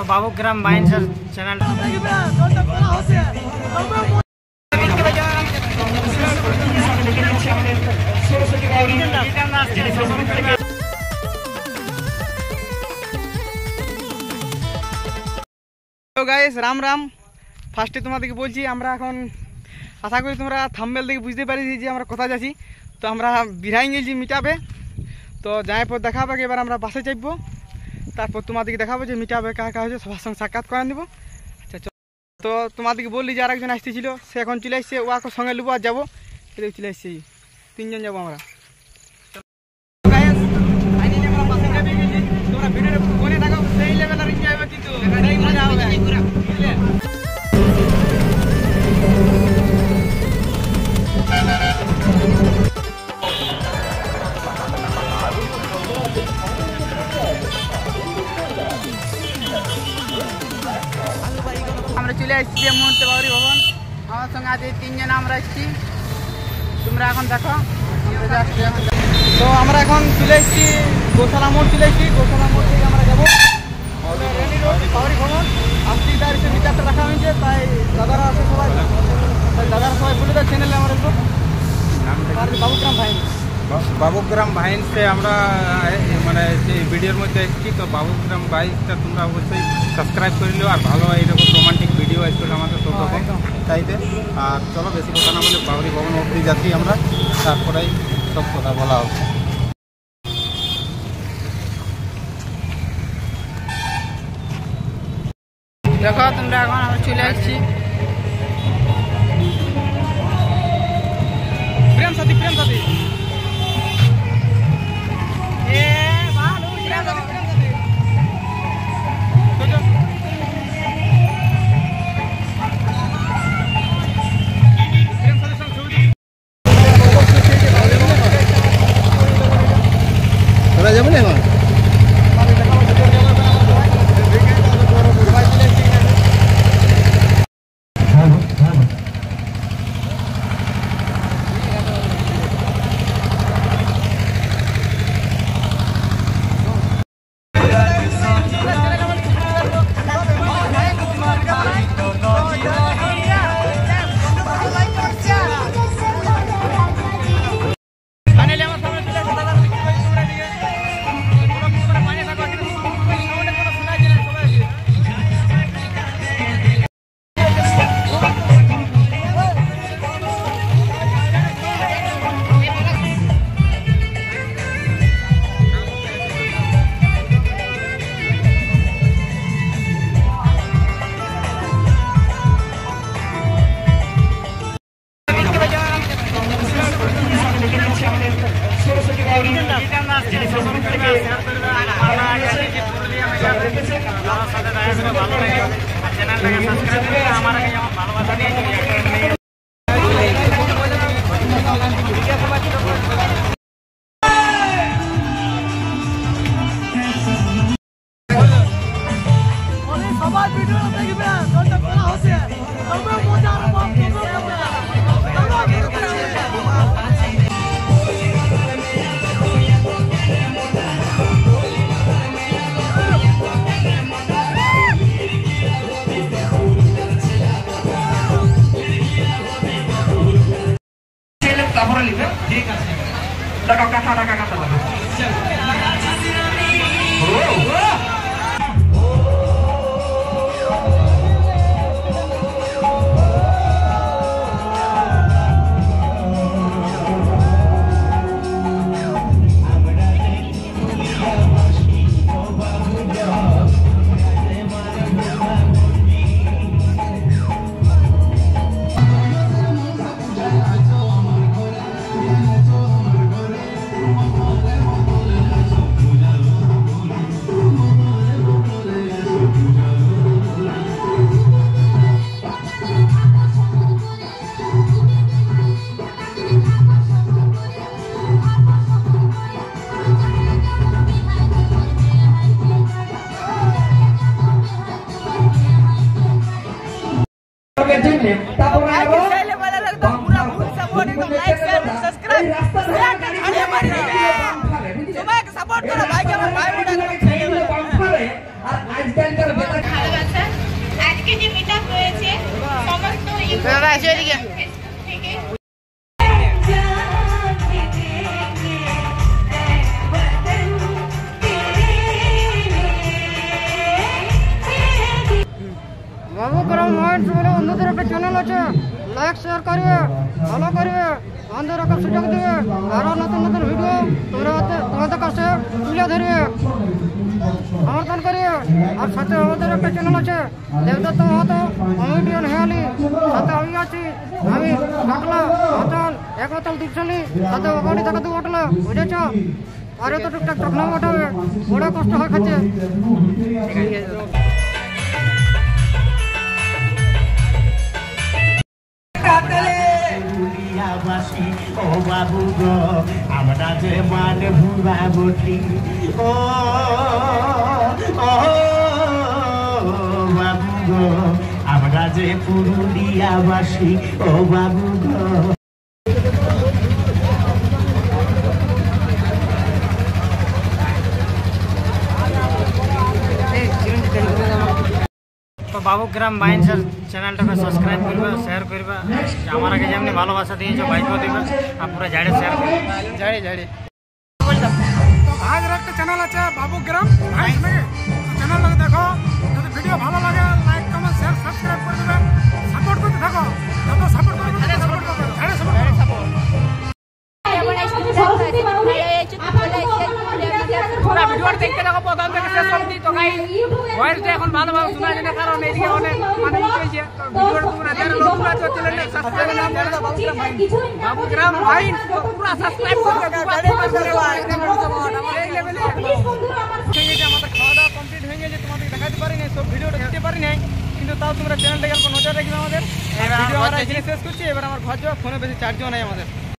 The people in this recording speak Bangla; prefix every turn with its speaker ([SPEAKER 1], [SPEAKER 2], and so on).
[SPEAKER 1] तो बाबूग्राम वाइन्स चैनल
[SPEAKER 2] তো গাইস রাম রাম। ফার্স্টে তোমাদেরকে বলছি আমরা এখন আশা করি তোমরা থাম্বনেল দেখে বুঝতে পারিছি যে আমরা কোথায় যাচ্ছি। তো আমরা বিরাই গেছি মিটাবে। তো যাওয়ার পর দেখাবো এবার আমরা বাসে চাপবো, তারপর তোমাদেরকে দেখাবো যে মিটাবে কাকা হয়েছে সবার সঙ্গে সাক্ষাৎ করে নেবো। আচ্ছা তো তোমাদেরকে বললি যে আরেকজন আসতেছিল, সে এখন চলে আসছে, ওকে সঙ্গে নেবো আর যাবো। এদিকে চলে আসছি, তিনজন যাবো আমরা। আমরা চলে আসছি যে মুহূর্তে বাউরি ভবন। আমার সঙ্গে আজ এই তিনজন আমরা এসেছি, তোমরা এখন দেখো। তো আমরা এখন চলে এসেছি গোশালা মোড়, চলে এসেছি গোশালা মোড় থেকে আমরা যাবো রেনি রোড বাউরি ভবন। আসছি তার সে মিটারটা রাখা হয়েছে, তাই দাদারা আছে সবাই, দাদারা সবাই বলে দেয় চ্যানেলে আমার বাবুগ্রাম ভাইন।
[SPEAKER 3] বাবুগ্রাম ভাইন্সে আমরা মানে যে ভিডিওর মধ্যে এসেছি। তো বাবুগ্রাম ভাইন্সটা তোমরা অবশ্যই সাবস্ক্রাইব করে নিও, আর ভালো এইরকম রোমান্টিক ভিডিও আসবে আমাদের সব রকম চাইতে। আর চলো বেশি কথা না বলে বাউরি ভবন অবধি যাচ্ছি আমরা, তারপরেই সব কথা বলা হবে।
[SPEAKER 2] দেখো তোমরা এখন আমরা চলে আসছি প্রেম সাথী প্রেম সাথী।
[SPEAKER 3] যাবো না এখন
[SPEAKER 2] লাইক শেয়ার করবে, ফলো করবে, বন্ধুরা সুযোগ দেবে, আরও নতুন নতুন ভিডিও তোমাদের কাছে তুলে ধরবে, সমর্থন করবে। আর সাথে আমাদের একটা চ্যানেল আছে দেবদত্ত মাহাতো কমেডিয়ান হেয়ালি, সাথে আমি আছি, আমি বাটলা মাতাল এক মাতাল দীপশালী, সাথে ওখানে থাকা দু বাটলা, বুঝেছ? আরে তো টুকটাক চকনা ওঠাবে, বড় কষ্ট হয় খাচ্ছে।
[SPEAKER 4] ও বাবু গো আমরা যে মানে ভুলা বটি, ও বাবু গো আমরা যে পুরুলিয়াবাসী, ও বাবু গো।
[SPEAKER 1] তো বাবুগ্রাম বাইন্সের চ্যানেলটাকে সাবস্ক্রাইব করবে, শেয়ার করবে, আমার আগে যেমনি ভালোবাসা দিয়েছো বাইকও দেবে, আর পুরো ঝাড়ে শেয়ার করবে।
[SPEAKER 2] ঝাড়ে ঝাড়ে
[SPEAKER 5] ভাইয়ের একটা চ্যানেল আছে বাবুগ্রাম ভাই, চ্যানেলটাকে দেখো। যদি ভিডিও ভালো লাগে লাইক কমেন্ট শেয়ার সাবস্ক্রাইব করে দেবে, সাপোর্ট করতে থাকো। যত সাপোর্ট করবে সাপোর্ট করবে, ঝাড়ে সাপোর্ট।
[SPEAKER 2] পুরা ভিডিওটা দেখতে থাকো প্রথম থেকে শেষ অবধি। তো গাইস ভয়েসটা এখন ভালোভাবে শোনা যায় না, কারণ এইদিকে অনেক মানে হয়েছে। ভিডিওটা তোমরা যারা নতুন আছো চ্যানেলটা সাবস্ক্রাইব নাম করে দাও, বাবুগ্রাম ভাই পুরা সাবস্ক্রাইব করবে। এই লেভেলে হয়ে গেছে আমাদের খাওয়া দাওয়া কমপ্লিট হয়ে গেছে, তোমাদের দেখাতে পারি নাই, সব ভিডিওটা দিতে পারি নাই, কিন্তু তাও তোমরা চ্যানেলটাকে অল্প নজর রাখবে আমাদের। ভিডিও আমরা এখানে শেষ করছি। এবার আমার ঘর যাওয়া, ফোনে বেশি চার্জও নাই আমাদের।